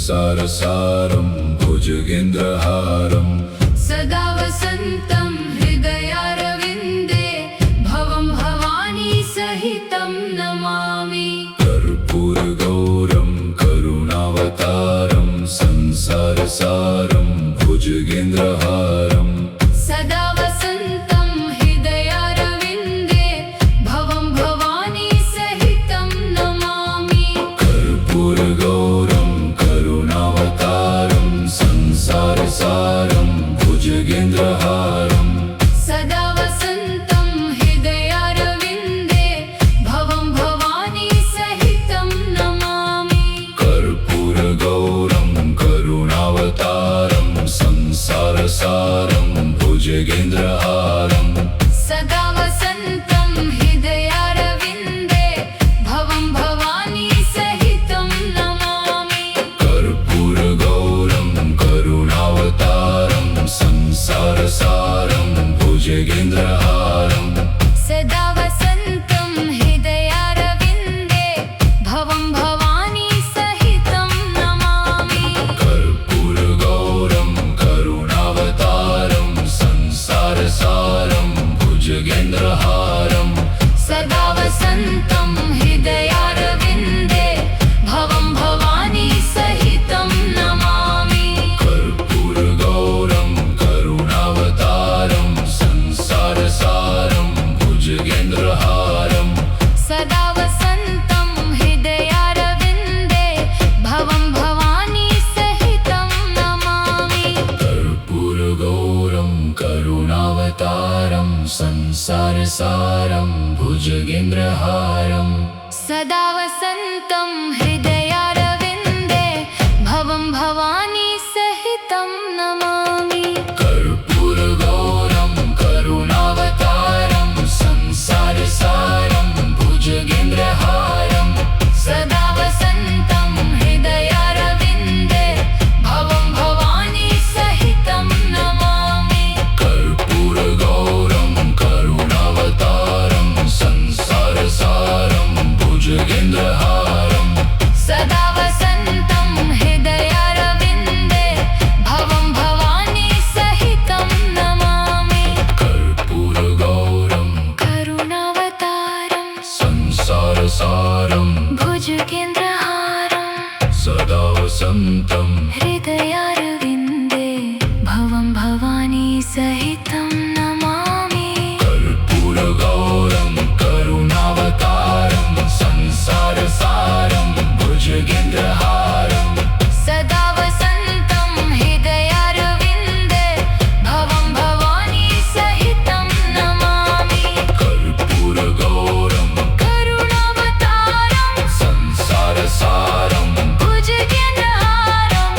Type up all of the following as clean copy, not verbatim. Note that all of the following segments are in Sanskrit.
संसारसारं भुजगेन्द्रहारं सदा वसन्तं हृदयारविन्दे भवं भवानी सहितं नमामि। कर्पूरगौरं करुणावतारं संसारसारं भुजगेन्द्रहारं सदा वसन्तं हृदयारविन्दे भवं भवानी सहितं नमामि। कर्पूरगौरं करुणावतारं संसारसारं भुजगेन्द्रहारं सदा वसन्तं हृदयारविन्दे भवं भवानी सहितं नमामि। कर्पूरगौरं करुणावतारं संसारसारं भुजगेन्द्रहारं सदा वसन्तं हृदयारविन्दे भवं भवानी सहितं नमामि। कर्पूरगौरं करुणावतारं संसारसारं भुजगेन्द्रहारं सदा वसन्तं हृदयारविन्दे भवं भवानी सहितं नमामि। कर्पूरगौरं करुणावतारं संसारसारं भुजगेन्द्रहारं सदा वसन्तं हृदयारविन्दे भवं भवानी सहितं नमामि। कर्पूरगौरं करुणावतारं संसारसारं भुजगेन्द्रहारं सदा वसन्तं हृदयारविन्दे भवं भवानी सहितं नमामि। कर्पूरगौरं करुणावतारं संसारसारं भुजगेन्द्रहारं सदा वसन्तं हृदयारविन्दे भवं भवानी सहितं नमामि। कर्पूरगौरं करुणावतारं संसारसारं भुजगेन्द्रहारं सदा वसन्तं हृदयारविन्दे भवं भवानी सहितं नमामि। कर्पूरगौरं करुणावतारं संसारसारं भुजगेन्द्रहारं सदा वसन्तं हृदयारविन्दे भवं भवानी सहितं नमामि। कर्पूरगौरं करुणावतारं संसारसारं भुजगेन्द्रहारं सदा वसन्तं हृदयारविन्दे भवं भवानी सहितं नमामि। कर्पूरगौरं करुणावतारं संसारसारं भुजगेन्द्रहारं सदा वसन्तं हृदयारविन्दे भवं भवानी सहितं नमामि। कर्पूरगौरं करुणावतारं संसारसारं भुजगेन्द्रहारं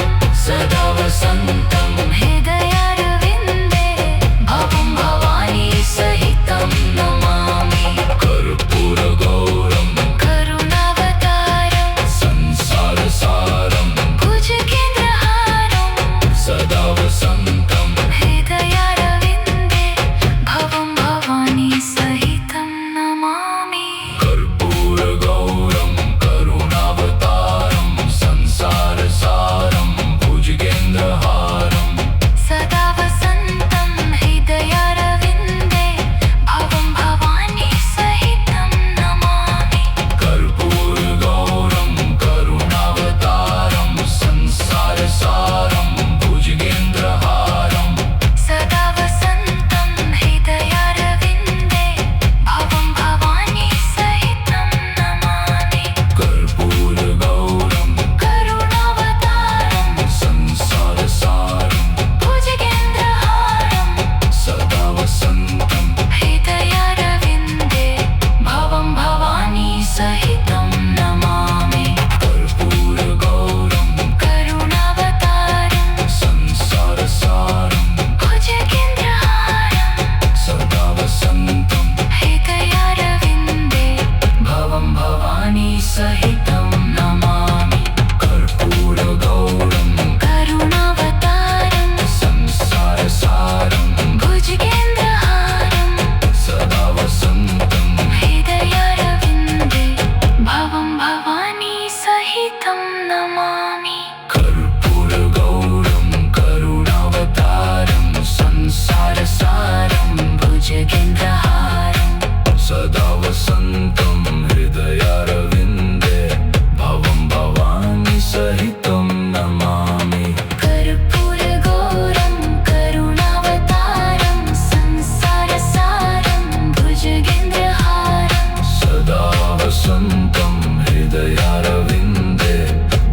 वसन्तं हृदयारविन्दे भवं भवानी सहितं नमामि कर्पूरगौरं करुणावतारं संसारसारं भुजगेन्द्रहारं सदा वसन्तं हृदयारविन्दे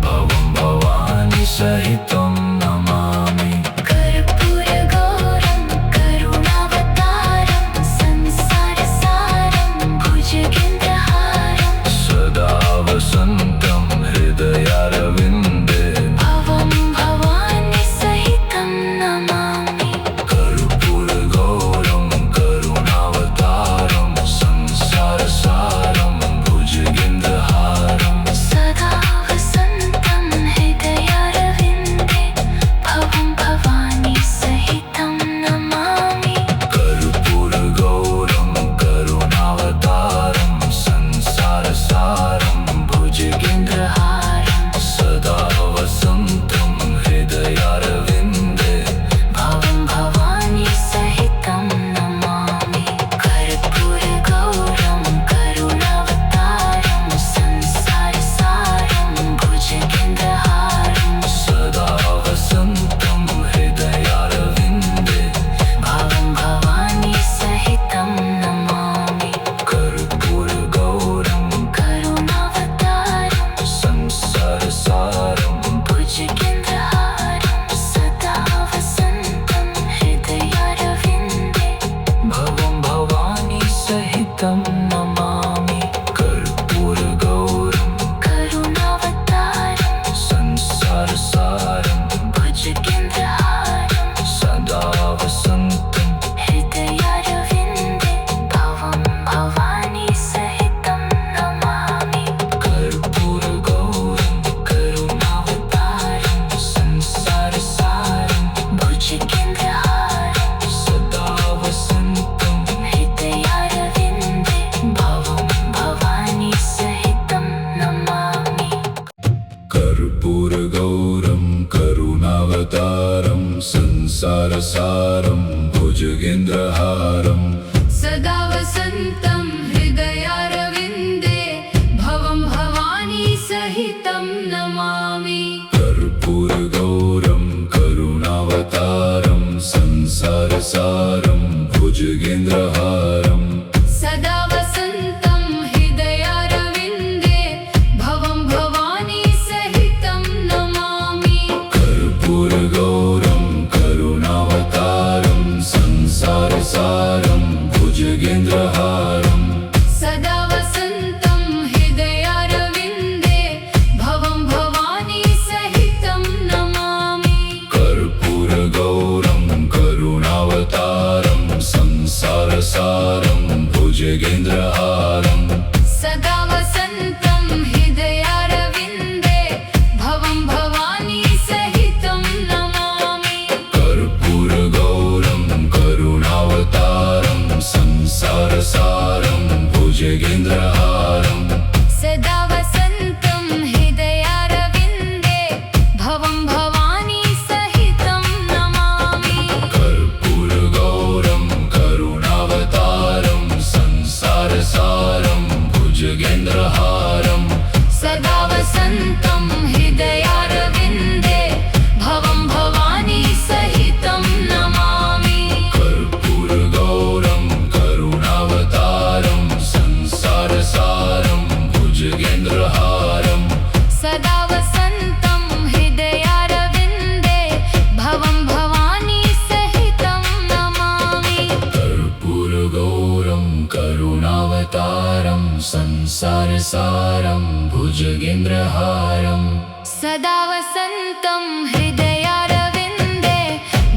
भवं भवानी सहितं नमामि कर्पूरगौरं करुणावतारं संसारसारं भुजगेन्द्रहारं सदा वसन्तं हृदयारविन्दे भवं भवानी सहितं नमामि कर्पूरगौरं करुणावतारं संसारसारं भुजगेन्द्रहारं सदा वसन्तं हृदयारविन्दे भवं भवानी सहितं नमामि कर्पूरगौरं करुणावतारं संसारसारं भुजगेन्द्रहारं सदा वसन्तं हृदयारविन्दे भवं भवानी सहितं नमामि कर्पूरगौरं करुणावतारं संसारसारं भुजगेन्द्रहारं सदा वसन्तं हृदयारविन्दे भवं भवानी सहितं नमामि कर्पूरगौरं करुणावतारं संसारसारं भुजगेन्द्रहारं सदा वसन्तं हृदयारविन्दे भवं भवानी सहितं नमामि कर्पूरगौरं करुणावतारं संसारसारं भुजगेन्द्रहारं सदा वसन्तं हृदयारविन्दे भवं भवानी सहितं नमामि कर्पूरगौरं करुणावतारं संसारसारं भुजगेन्द्रहारं सदा वसन्तं हृदयारविन्दे भवं भवानी सहितं नमामि कर्पूरगौरं करुणावतारं संसारसारं भुजगेन्द्रहारं सदा वसन्तं हृदयारविन्दे भवं भवानी सहितं नमामि कर्पूरगौरं करुणावतारं संसारसारं भुजगेन्द्रहारं सदा वसन्तं हृदयारविन्दे भवं भवानी सहितं नमामि कर्पूरगौरं करुणावतारं संसारसारं भुजगेन्द्रहारं सदा वसन्तं हृदयारविन्दे भवं भवानी सहितं नमामि कर्पूरगौरं करुणावतारं संसारसारं भुजगेन्द्रहारं सदा वसन्तं हृदयारविन्दे भवं भवानी सहितं नमामि कर्पूरगौरं करुणावतारं संसारसारं भुजगेन्द्रहारं सदा वसन्तं हृदयारविन्दे भवं भवानी सहितं नमामि कर्पूरगौरं करुणावतारं संसारसारं भुजगेन्द्रहारं सदा वसन्तं हृदयारविन्दे भवं भवानी सहितं नमामि कर्पूरगौरं करुणावतारं संसारसारं भुजगेन्द्रहारं सदा वसन्तं हृदयारविन्दे भवं भवानी सहितं नमामि कर्पूरगौरं करुणावतारं संसारसारं भुजगेन्द्रहारं सदा वसन्तं हृदयारविन्दे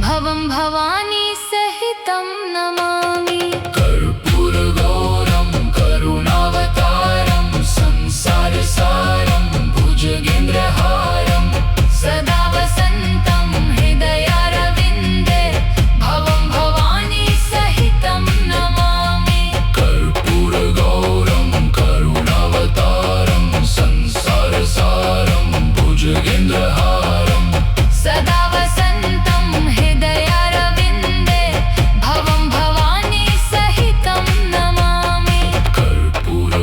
भवं भवानी सहितं नमामि कर्पूरगौरं करुणावतारं संसारसारं भुजगेन्द्रहारं सदा वसन्तं हृदयारविन्दे भवं भवानी सहितं नमामि कर्पूरगौरं करुणावतारं संसारसारं भुजगेन्द्रहारं सदा वसन्तं हृदयारविन्दे भवं भवानी सहितं नमामि कर्पूर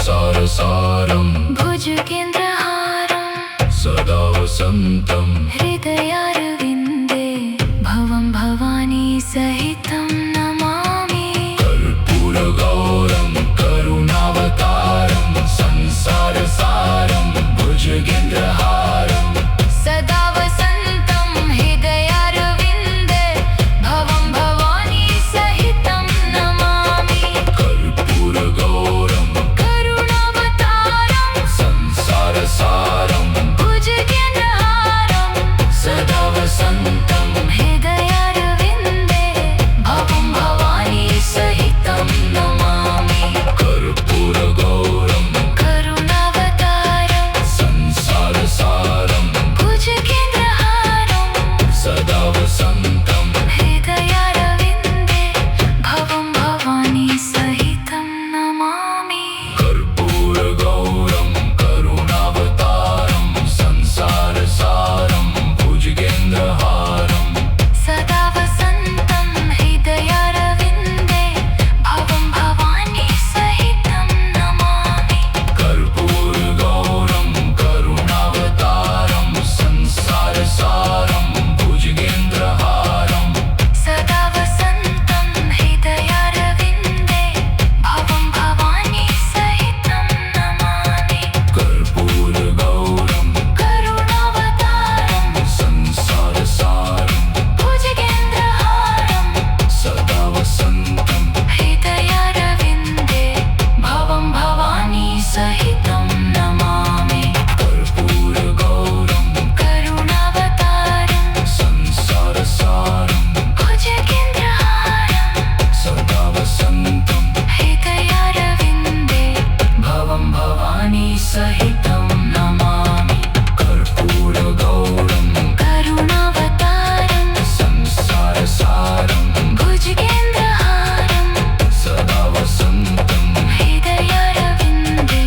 संसारसारं भुजगेन्द्रहारं सदा वसन्तं हृदयारविन्दे भवं भवानी सहितं नमामि कर्पूरगौरं करुणावतारं संसारसारं भुजगेन्द्रहारं सदा वसन्तं हृदयारविन्दे भवं भवानी सहितं नमामि कर्पूरगौरं करुणावतारं संसारसारं भुजगेन्द्रहारं सदा वसन्तं हृदयारविन्दे भवं भवानी सहितं नमामि कर्पूरगौरं करुणावतारं संसारसारं भुजगेन्द्रहारं सदा वसन्तं हृदयारविन्दे भवं भवानी सहितं नमामि कर्पूरगौरं करुणावतारं संसारसारं भुजगेन्द्रहारं सदा वसन्तं हृदयारविन्दे भवं भवानी सहितं नमामि कर्पूरगौरं करुणावतारं संसारसारं भुजगेन्द्रहारं सदा वसन्तं हृदयारविन्दे भवं भवानी सहितं नमामि कर्पूरगौरं करुणावतारं संसारसारं भुजगेन्द्रहारं सदा वसन्तं हृदयारविन्दे भवं भवानी सहितं नमामि कर्पूरगौरं करुणावतारं संसारसारं भुजगेन्द्रहारं सदा वसन्तं हृदयारविन्दे भवं भवानी सहितं नमामि कर्पूरगौरं करुणावतारं संसारसारं भुजगेन्द्रहारं सदा वसन्तं हृदयारविन्दे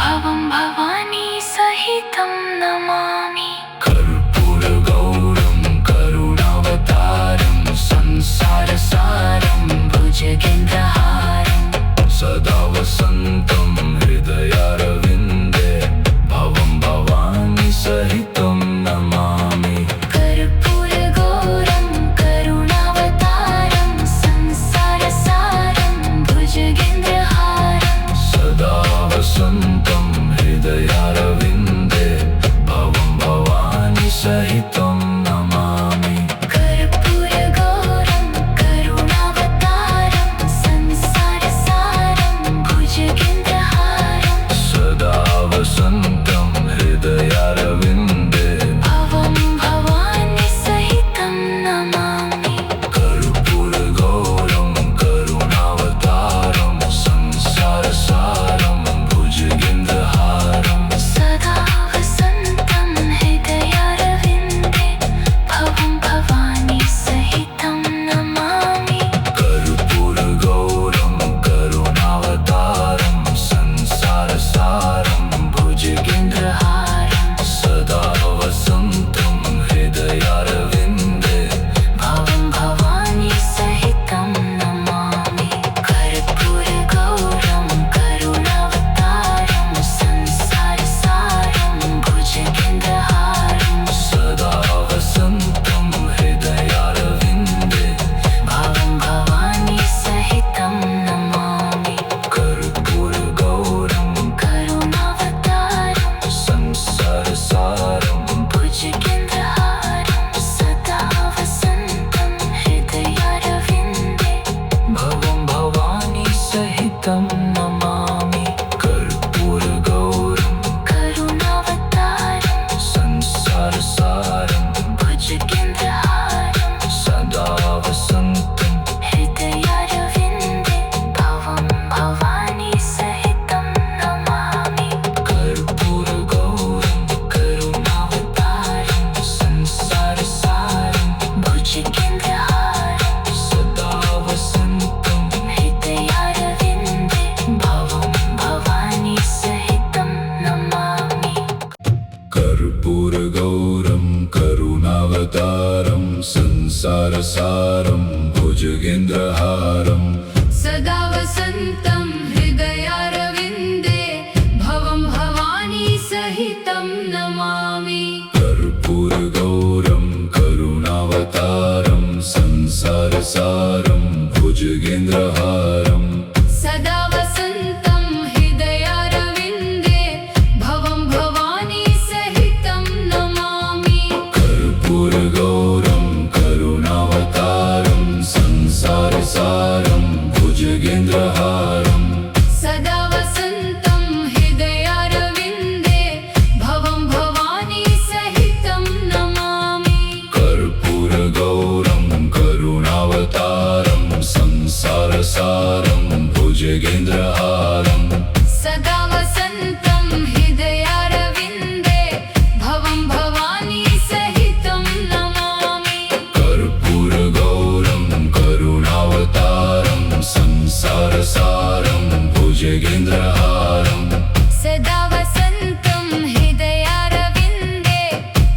भवं भवानी सहितं नमामि कर्पूरगौरं करुणावतारं संसारसारं भुजगेन्द्रहारं सदा वसन्तं हृदयारविन्दे भवं भवानी सहितं नमामि कर्पूरगौरं करुणावतारं संसारसारं भुजगेन्द्रहारं सदा वसन्तं हृदयारविन्दे भवं भवानी सहितं नमामि कर्पूरगौरं करुणावतारं संसारसारं भुजगेन्द्रहारं सदा वसन्तं हृदयारविन्दे भवं भवानी सहितं नमामि कर्पूरगौरं करुणावतारं संसारसारं भुजगेन्द्रहारं संसारसारं भुजगेन्द्रहारम् सदा वसन्तं हृदयारविन्दे भवं भवानी सहितं नमामि कर्पूरगौरं करुणावतारं संसारसारं भुजगेन्द्रहारम् सदा वसन्तं हृदयारविन्दे भवं भवानी सहितं नमामि कर्पूरगौरं करुणावतारं संसारसारं भुजगेन्द्रहारम् सदा वसन्तं हृदयारविन्दे भवं भवानी सहितं नमामि कर्पूरगौरं करुणावतारं संसारसारं भुजगेन्द्रहारम् सदा वसन्तं हृदयारविन्दे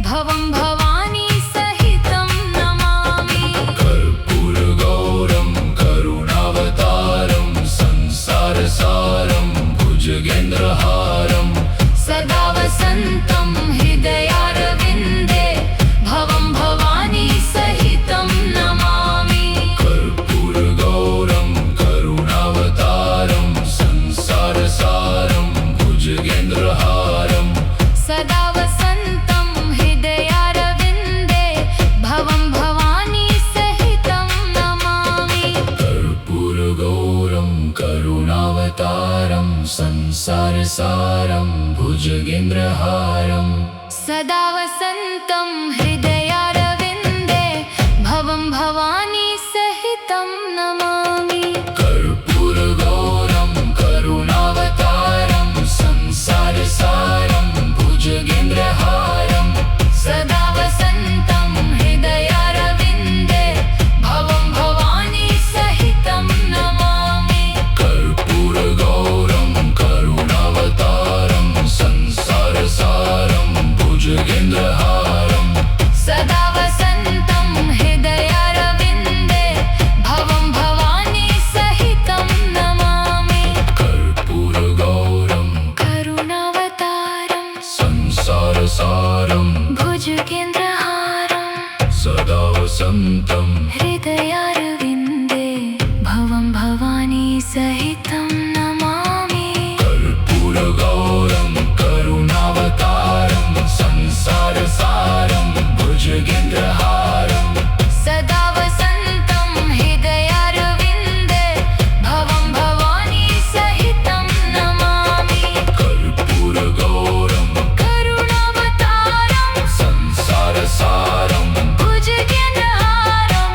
भवं भवानी सहितं नमामि कर्पूरगौरं करुणावतारं संसारसारं भुजगेन्द्रहारम् सदा वसन्तं हृदयारविन्दे भवं भवानी सहितं नमामि कर्पूरगौरं करुणावतारं संसारसारं भुजगेन्द्रहारम् सदा वसन्तं हृदयारविन्दे भवं भवानी सहितं नमामि कर्पूरगौरं करुणावतारं संसारसारं भुजगेन्द्रहारम् सदा वसन्तं हृदयारविन्दे भवं भवानी सहितं नमामि कर्पूरगौरं करुणावतारं संसारसारं भुजगेन्द्रहारम् सदा वसन्तं हृदयारविन्दे भवं भवानी सहितं नमामि कर्पूरगौरं करुणावतारं संसारसारं भुजगेन्द्रहारम् सदा वसन्तं हृदयारविन्दे भवं भवानी सहितं नमामि कर्पूरगौरं करुणावतारं संसारसारं भुजगेन्द्रहारं सदा वसन्तं हृदयारविन्दे भवं भवानी सहितं नमामि कर्पूरगौरं करुणावतारं संसारसारं भुजगेन्द्रहारम् सदा वसन्तं हृदयारविन्दे भवं भवानी सहितं नमामि कर्पूरगौरं करुणावतारं संसारसारं भुजगेन्द्रहारं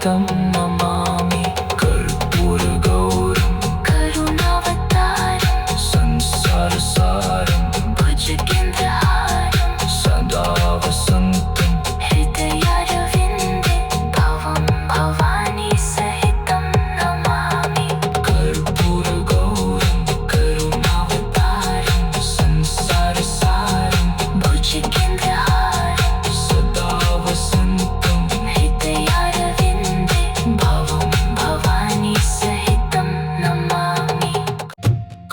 सहितं नमामि कर्पूरगौरं करुणावतारं संसारसारं भुजगेन्द्रहारं सदा वसन्तं हृदयारविन्दे भवं भवानी सहितं नमामि कर्पूरगौरं करुणावतारं संसारसारं भुजगेन्द्रहारं सदा वसन्तं हृदयारविन्दे भवं भवानी सहितं नमामि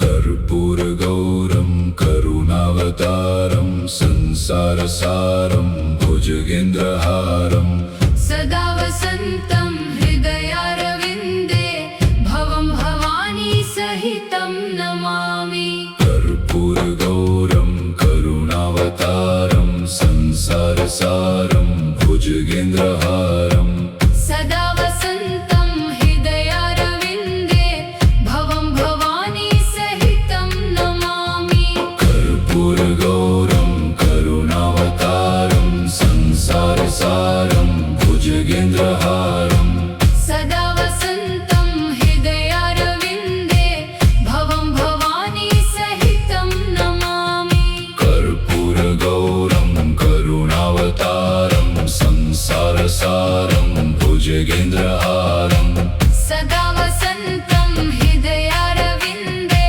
कर्पूरगौरं करुणावतारं संसारसारं भुजगेन्द्रहारं सदा वसन्तं हृदयारविन्दे भवं भवानी सहितं नमामि कर्पूरगौरं करुणावतारं संसारसारं भुजगेन्द्रहारं सदा वसन्तं हृदयारविन्दे भवं भवानी सहितं नमामि कर्पूरगौरं करुणावतारं संसारसारं भुजगेन्द्रहारं सदा वसन्तं हृदयारविन्दे भवं भवानी सहितं नमामि कर्पूरगौरं करुणावतारं संसारसारं भुजगेन्द्रहारं सदा वसन्तं हृदयारविन्दे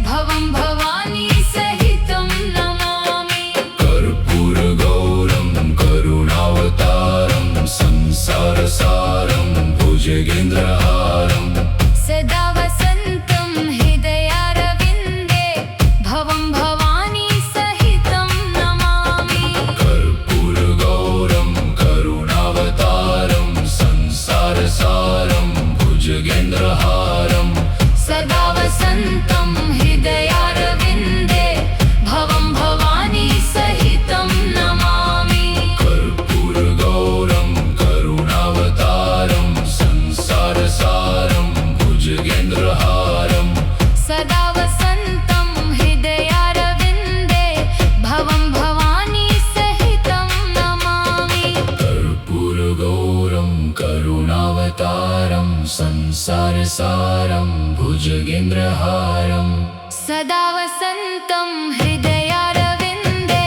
भवं भवानी सहितं नमामि कर्पूरगौरं करुणावतारं संसारसारं भुजगेन्द्रहारं सदा वसन्तं हृदयारविन्दे भवं भवानी सहितं नमामि कर्पूरगौरं करुणावतारं संसारसारं भुजगेन्द्रहारं सदा वसन्तं हृदयारविन्दे भवं भवानी सहितं नमामि कर्पूरगौरं करुणावतारं संसारसारं भुजगेन्द्रहारं सदा वसन्तं हृदयारविन्दे भवं भवानी सहितं नमामि कर्पूरगौरं करुणावतारं संसारसारं भुजगेन्द्रहारं सदा वसन्तं हृदयारविन्दे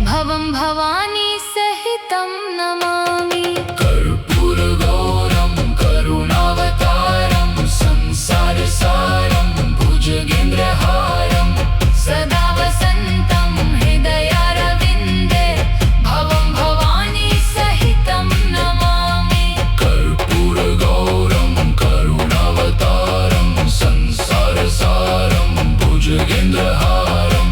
भवं भवानी सहितं नमामि कर्पूरगौरं करुणावतारं संसारसारं भुजगेन्द्रहारं सदा वसन्तं हृदयारविन्दे भवं भवानी सहितं नमामि कर्पूरगौरं करुणावतारं संसारसारं भुजगेन्द्रहारं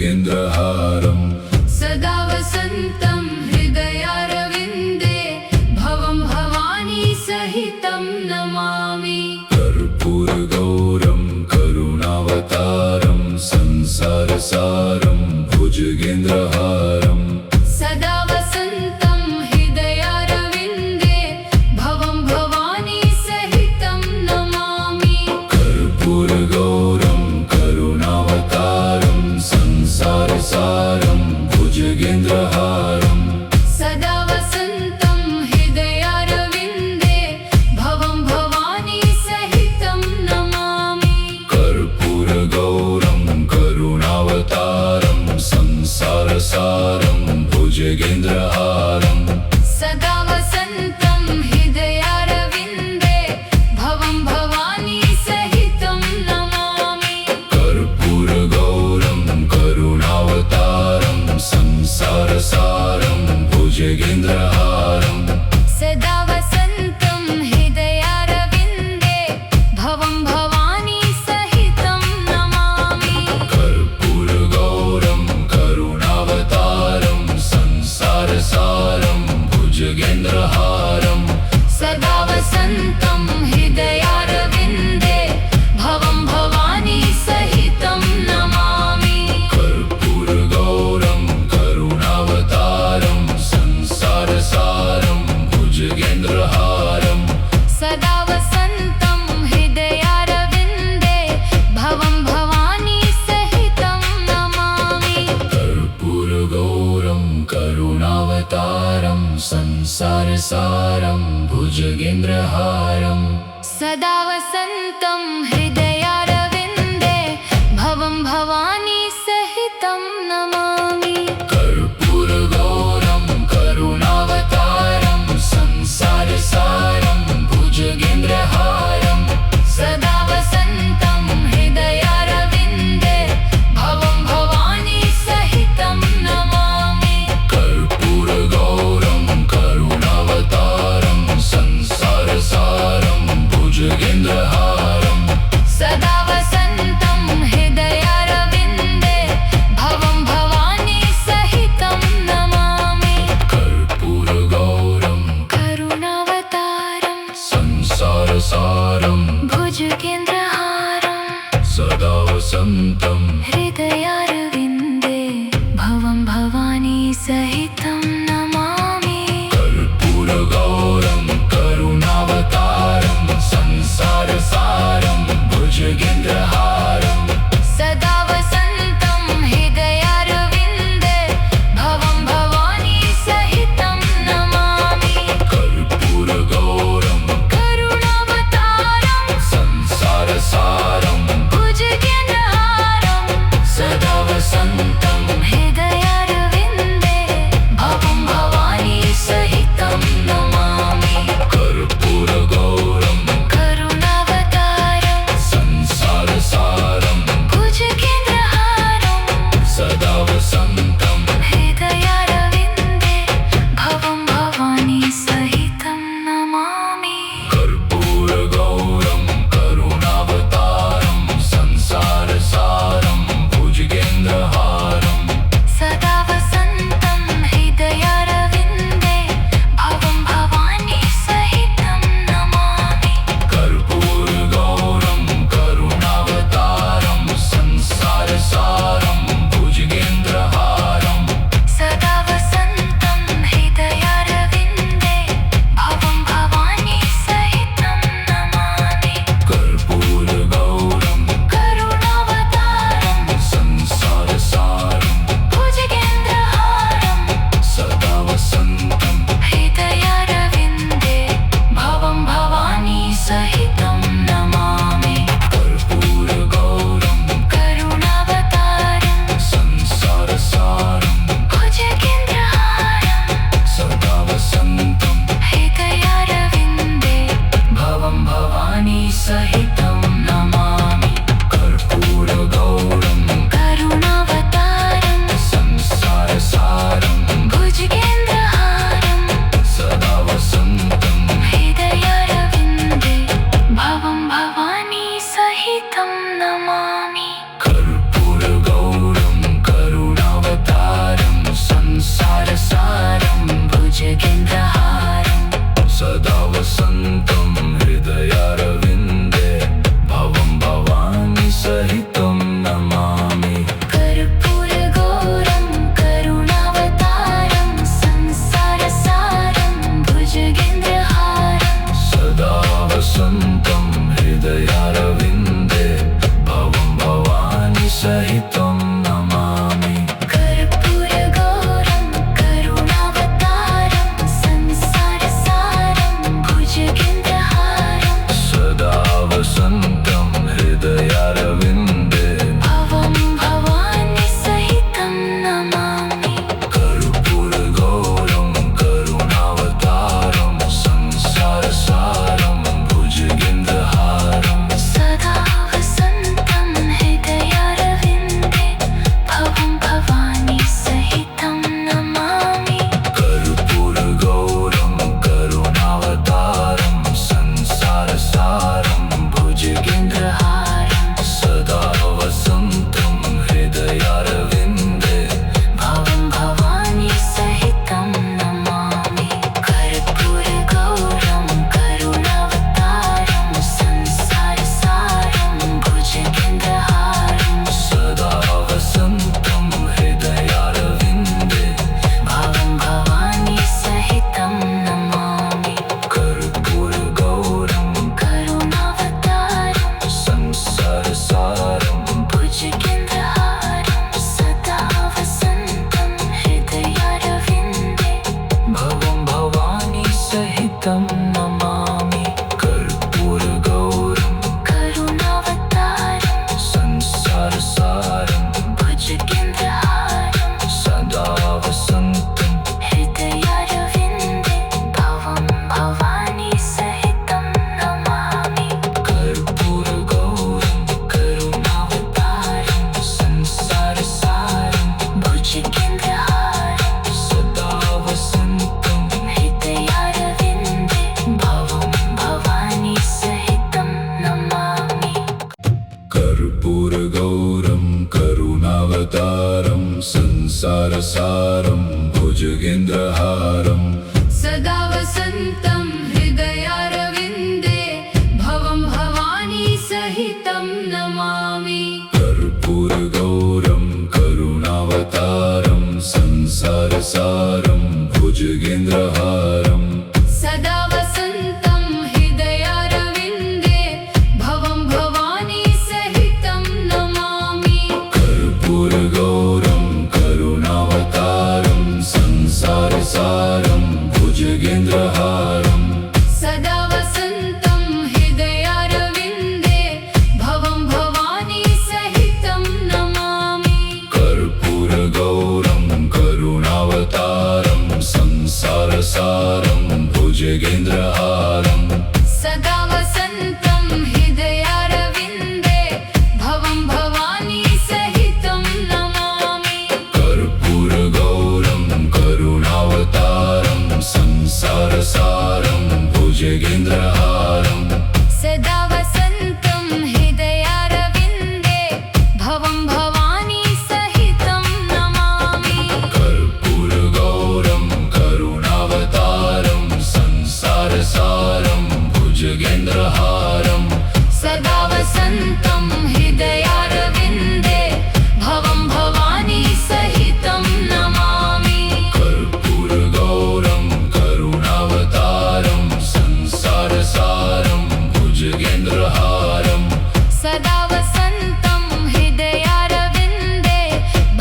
भुजगेन्द्रहारम् सदा वसन्तं हृदयारविन्दे भवं भवानी सहितं नमामि कर्पूरगौरं करुणावतारं संसारसारं भुजगेन्द्रहारम् सदा वसन्तं हृदयारविन्दे भवं भवानी सहितं नमामि कर्पूरगौरं करुणावतारं संसारसारं भुजगेन्द्रहारम् सदा वसन्तं हृदयारविन्दे भवं भवानी सहितं नमामि कर्पूरगौरं करुणावतारं संसारसारं भुजगेन्द्रहारम् सदा वसन्तं हृदयारविन्दे भवं भवानी सहितं नमामि कर्पूरगौरं करुणावतारं संसारसारं भुजगेन्द्रहारम् सदा वसन्तं हृदयारविन्दे भवं भवानी सहितं नमामि कर्पूरगौरं करुणावतारं संसारसारं भुजगेन्द्रहारम् सदा वसन्तं हृदयारविन्दे भवं भवानी सहितं नमामि कर्पूरगौरं करुणावतारं संसारसारं भुजगेन्द्रहारम् सदा वसन्तं हृदयारविन्दे भवं भवानी सहितं नमामि कर्पूरगौरं करुणावतारं संसारसारं भुजगेन्द्रहारम् सदा वसन्तं हृदयारविन्दे भवं भवानी सहितं नमामि कर्पूरगौरं करुणावतारं संसारसारं भुजगेन्द्रहारम् सदा वसन्तं हृदयारविन्दे भवं भवानी सहितं नमामि कर्पूरगौरं करुणावतारं संसारसारं भुजगेन्द्रहारम् संसारसारं भुजगेन्द्रहारं सदा वसन्तं हृदयारविन्दे भवं भवानी सहितं नमामि कर्पूरगौरं करुणावतारं संसारसारं भुजगेन्द्रहारं सदा वसन्तं हृदयारविन्दे भवं भवानी सहितं नमामि कर्पूरगौरं करुणावतारं संसारसारं भुजगेन्द्रहारं सदा वसन्तं हृदयारविन्दे भवं भवानी सहितं नमामि कर्पूरगौरं करुणावतारं संसारसारं भुजगेन्द्रहारं सदा वसन्तं हृदयारविन्दे भवं भवानी सहितं नमामि कर्पूरगौरं करुणावतारं संसारसारं भुजगेन्द्रहारं सदा वसन्तं हृदयारविन्दे भवं भवानी सहितं नमामि कर्पूरगौरं करुणावतारं संसारसारं भुजगेन्द्रहारं सदा वसन्तं हृदयारविन्दे भवं भवानी सहितं नमामि कर्पूरगौरं करुणावतारं संसारसारं भुजगेन्द्रहारं सदा वसन्तं हृदयारविन्दे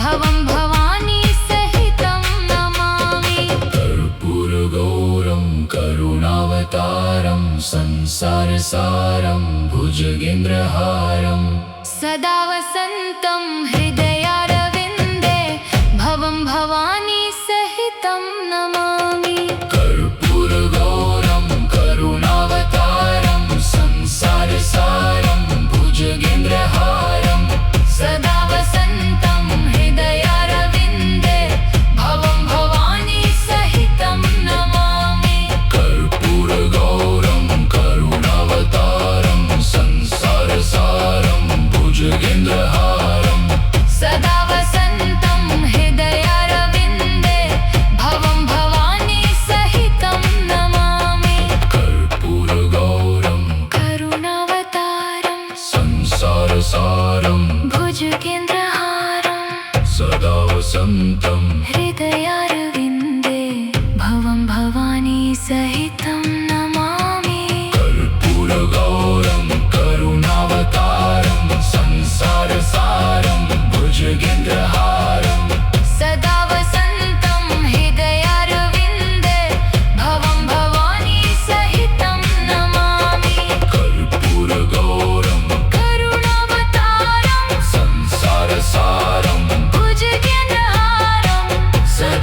भवं भवानी सहितं नमामि कर्पूरगौरं करुणावतारं संसारसारं भुजगेन्द्रहारं सदा वसन्तं हृदयारविन्दे भवं भवानी सहितं नमामि कर्पूरगौरं करुणावतारं संसारसारं भुजगेन्द्रहारं सदा वसन्तं हृदयारविन्दे भवं भवानी सहितं नमामि कर्पूरगौरं करुणावतारं संसारसारं भुजगेन्द्रहारं सदा वसन्तं हृदयारविन्दे भवं भवानी सहितं नमामि कर्पूरगौरं करुणावतारं संसारसारं भुजगेन्द्रहारं सदा वसन्तं हृदयारविन्दे भवं भवानी सहितं नमामि कर्पूरगौरं करुणावतारं संसारसारं भुजगेन्द्रहारं सदा वसन्तं हृदयारविन्दे भवं भवानी सहितं नमामि कर्पूरगौरं करुणावतारं संसारसारं भुजगेन्द्रहारं सदा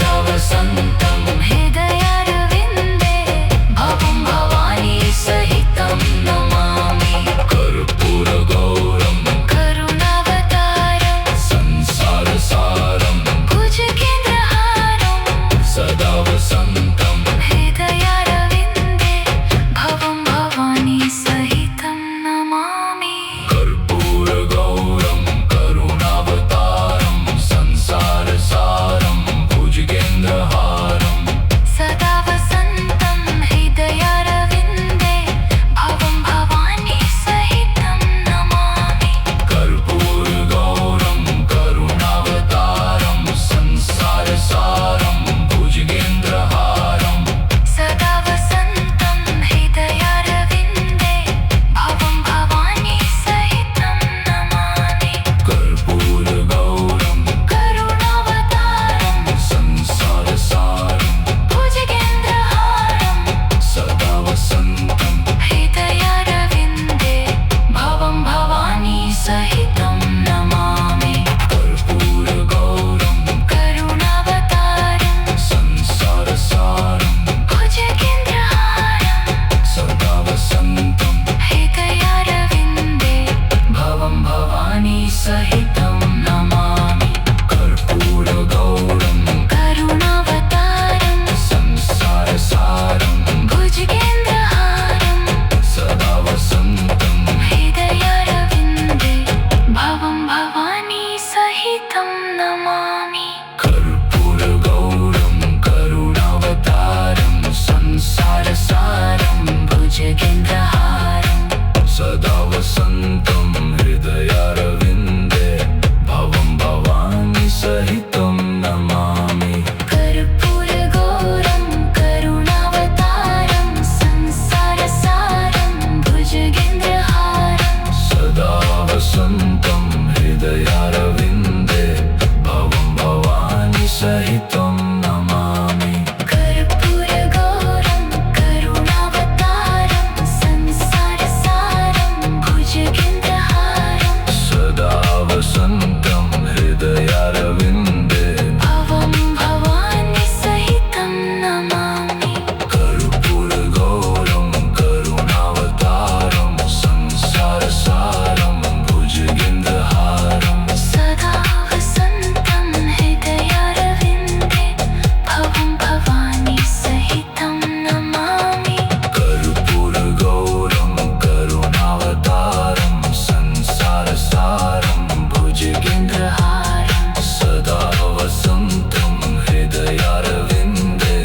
सहितं नमामि कर्पूरगौरं करुणावतारं संसारसारं भुजगेन्द्रहारं सदा वसन्तं हृदयारविन्दे भवं भवानी सहितं नमामि कर्पूरगौरं करुणावतारं संसारसारं भुजगेन्द्रहारं सदा वसन्तं हृदयारविन्दे भवं भवानी सहितं नमामि कर्पूरगौरं करुणावतारं संसारसारं भुजगेन्द्रहारं सदा वसन्तं हृदयारविन्दे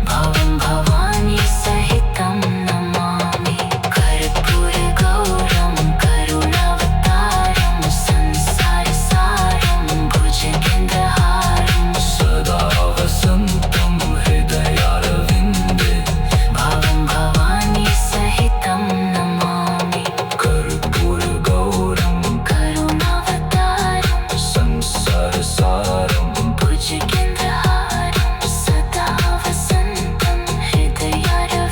भवं भवानी सहितं नमामि कर्पूरगौरं करुणावतारं संसारसारं भुजगेन्द्रहारं सदा वसन्तं हृदयारविन्दे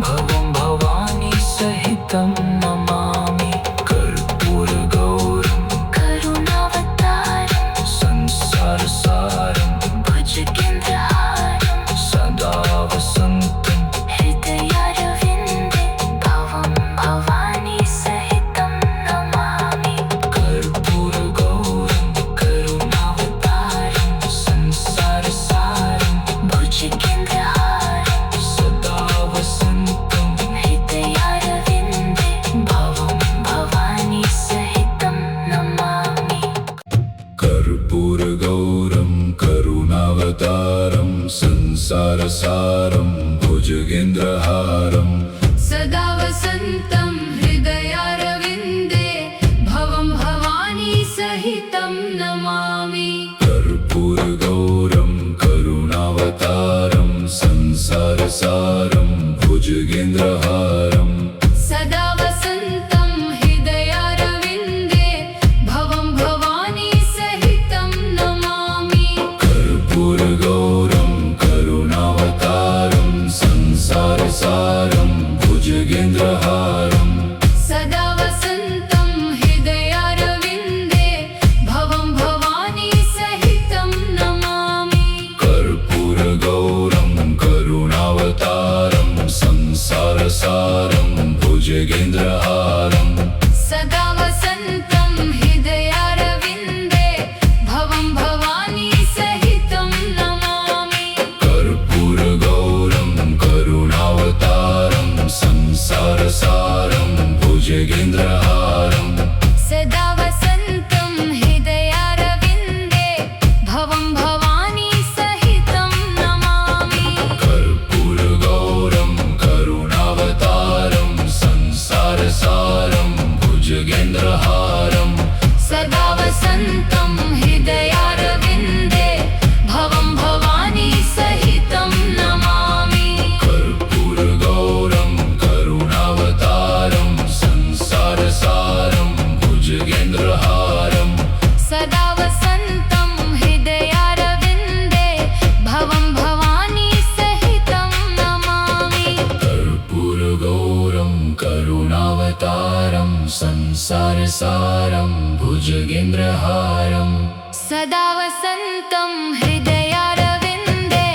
भवं भवानी सहितं नमामि कर्पूरगौरं करुणावतारं संसारसारं भुजगेन्द्रहारं सदा वसन्तं हृदयारविन्दे भवं भवानी सहितं नमामि कर्पूरगौरं करुणावतारं संसारसारं भुजगेन्द्रहारं सदा वसन्तं हृदयारविन्दे भवं भवानी सहितं नमामि कर्पूरगौरं करुणावतारं संसारसारं भुजगेन्द्रहारं सदा वसन्तं हृदयारविन्दे भवं भवानी सहितं नमामि कर्पूरगौरं करुणावतारं संसारसारं भुजगेन्द्रहारं सदा वसन्तं हृदयारविन्दे भवं भवानी सहितं नमामि कर्पूरगौरं करुणावतारं संसारसारं भुजगेन्द्रहारं सदा वसन्तं हृदयारविन्दे भवं भवानी सहितं नमामि कर्पूरगौरं करुणावतारं संसारसारं भुजगेन्द्रहारं सदा वसन्तं हृदयारविन्दे भवं भवानी सहितं नमामि कर्पूरगौरं करुणावतारं संसारसारं भुजगेन्द्रहारं सदा वसन्तं हृदयारविन्दे भवं भवानी सहितं नमामि कर्पूरगौरं करुणावतारं संसारसारं भुजगेन्द्रहारं सदा वसन्तं हृदयारविन्दे भवं भवानी सहितं नमामि कर्पूरगौरं करुणावतारं संसारसारं भुजगेन्द्रहारं सदा वसन्तं हृदयारविन्दे भवं भवानी सहितं नमामि कर्पूरगौरं करुणावतारं संसारसारं भुजगेन्द्रहारं सदा वसन्तं हृदयारविन्दे भवं भवानी सहितं नमामि कर्पूरगौरं करुणावतारं संसारसारं भुजगेन्द्रहारं सदा वसन्तं हृदयारविन्दे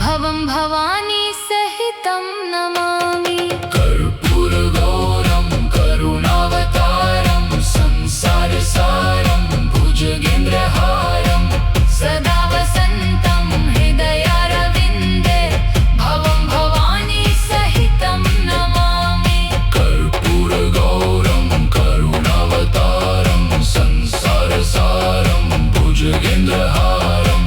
भवं भवानी सहितं नमामि कर्पूरगौरं करुणावतारं संसारसारं भुजगेन्द्रहारं सदा वसन्तं हृदयारविन्दे भवं भवानी सहितं नमामि कर्पूरगौरं करुणावतारं संसारसारं भुजगेन्द्रहारं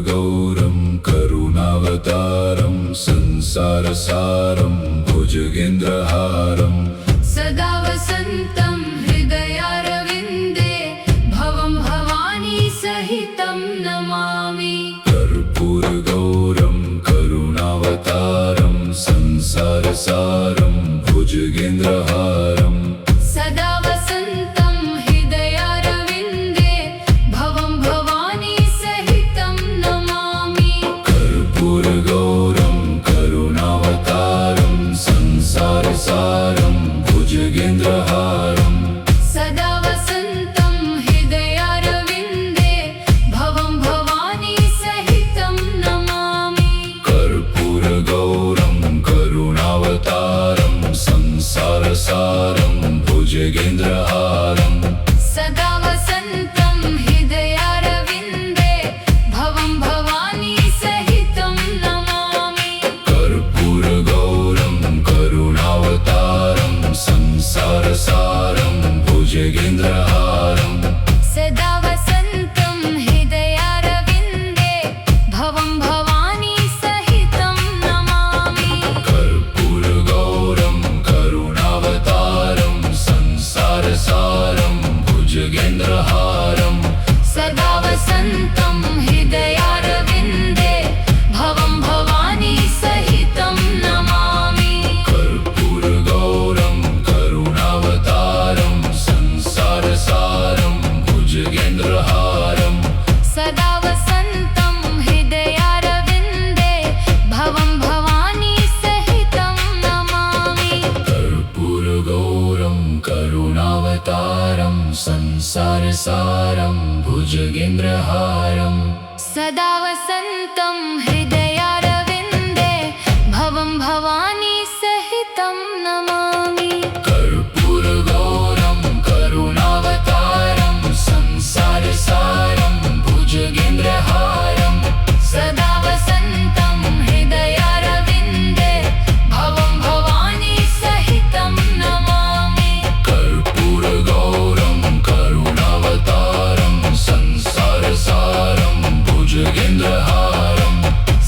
कर्पूरगौरं करुणावतारं संसारसारं भुजगेन्द्रहारं सदा वसन्तं हृदयारविन्दे भवं भवानी सहितं नमामि कर्पूरगौरं करुणावतारं संसारसारं भुजगेन्द्रहारं सदा वसन्तं हृदयारविन्दे भवं भवानी सहितं नमामि कर्पूरगौरं करुणावतारं संसारसारं भुजगेन्द्रहारं सदा वसन्तं हृदयारविन्दे भवं भवानी सहितं नमामि कर्पूरगौरं करुणावतारं संसारसारं भुजगेन्द्रहारं सदा वसन्तं हृदयारविन्दे भवं भवानी सहितं नमामि कर्पूरगौरं करुणावतारं संसारसारं भुजगेन्द्रहारं सदा वसन्तं हृदयारविन्दे भवं भवानी सहितं नमामि कर्पूरगौरं करुणावतारं संसारसारं भुजगेन्द्रहारं सदा वसन्तं हृदयारविन्दे भवं भवानी सहितं नमामि कर्पूरगौरं करुणावतारं संसारसारं भुजगेन्द्रहारं सदा वसन्तं हृदयारविन्दे भवं भवानी सहितं नमामि कर्पूरगौरं करुणावतारं संसारसारं भुजगेन्द्रहारं सदा वसन्तं हृदयारविन्दे भवं भवानी सहितं नमामि कर्पूरगौरं करुणावतारं संसारसारं भुजगेन्द्रहारं सदा वसन्तं हृदयारविन्दे भवं भवानी सहितं नमामि कर्पूरगौरं करुणावतारं संसारसारं भुजगेन्द्रहारं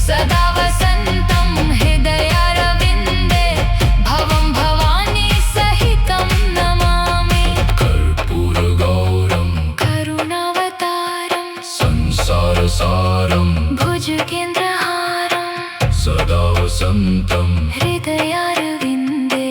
सदा वसन्तं हृदयारविन्दे भवं भवानी सहितं नमामि कर्पूरगौरं करुणावतारं संसारसारं भुजगेन्द्रहारं सदा वसन्तं हृदयारविन्दे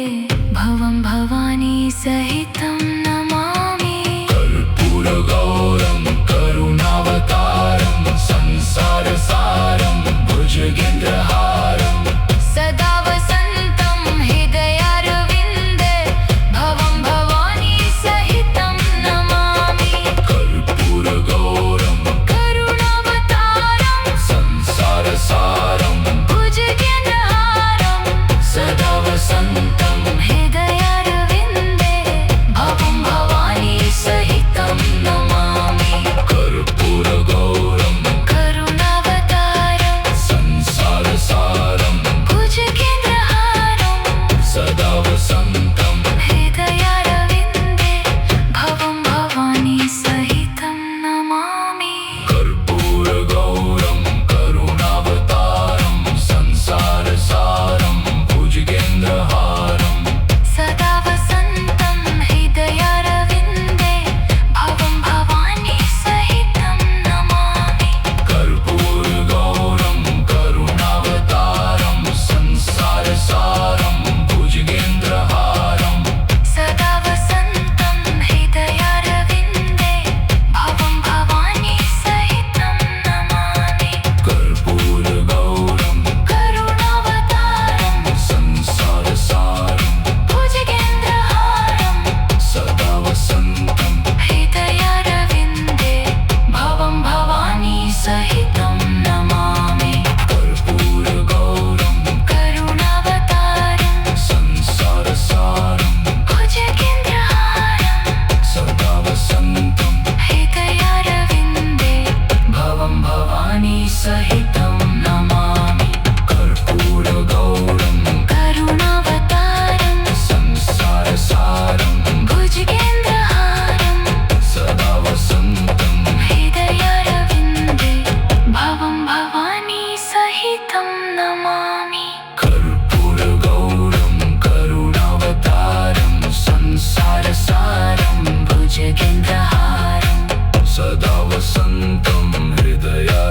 भवं भवानी सहितं नमामि कर्पूरगौरं करुणावतारं संसारसारं भुजगेन्द्रहारं सदा वसन्तं हृदयारविन्दे भवं भवानी सहितं नमामि कर्पूरगौरं करुणावतारं संसारसारं भुजगेन्द्रहारं वसन्तं हृदयारविन्दे